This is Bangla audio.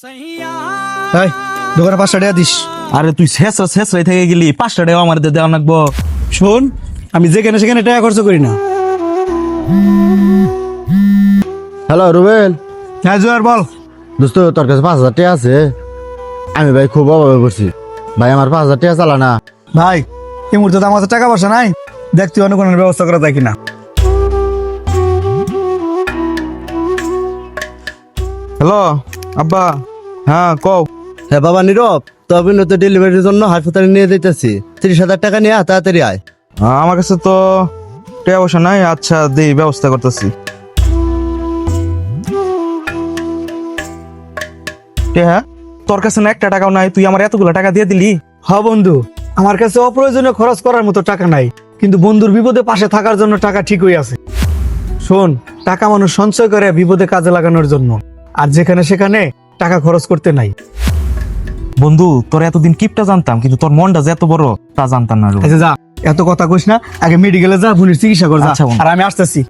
এই দোকানে 5 টাকা দিস। আরে তুই শেষ হয়ে থেকে গেলি 5 টাকা আমার দেওয়া লাগবো। শোন, আমি যেখানে সেখানে টাকা খরচ করি না। হ্যালো রুবেল, হ্যাঁ জোয়ার বল। দোস্ত তোর কাছে 5,000 টাকা আছে? আমি ভাই খুব অভাবে পড়ছি ভাই, আমার 5,000 টাকা চালা না। ভাই এই মুহূর্তে তো আমার কাছে টাকা পয়সা নাই, দেখতে অন্য কোনো ব্যবস্থা করা যায় কিনা। হ্যালো আব্বা, হ্যাঁ কও। হ্যাঁ বাবা নীরব, তবে তো ডেলিভারির জন্য হাসপাতালে নিয়ে যেতেছি, 30,000 টাকা নিয়ে তাড়াতাড়ি আয়। আমার কাছে তো টাকা পয়সা নাই। আচ্ছা দেই, ব্যবস্থা করতেছি। হ্যাঁ, তোর কাছে না একটা টাকাও নাই, তুই আমার এতগুলো টাকা দিয়ে দিলি। হ্যাঁ বন্ধু, আমার কাছে অপ্রয়োজনীয় খরচ করার মতো টাকা নাই, কিন্তু বন্ধুর বিপদে পাশে থাকার জন্য টাকা ঠিকই আছে। শোন, টাকা মানুষ সঞ্চয় করে বিপদে কাজে লাগানোর জন্য, আর যেখানে সেখানে টাকা খরচ করতে নাই। বন্ধু, তোর এতদিন কিপটা জানতাম, কিন্তু তোর মনটা যে এত বড় তা জানতাম না। আচ্ছা যা, এত কথা কইস না, আগে মেডিকেলে যা, বোনের চিকিৎসা কর যা। আচ্ছা বন্ধু। আর আমি আসতেছি।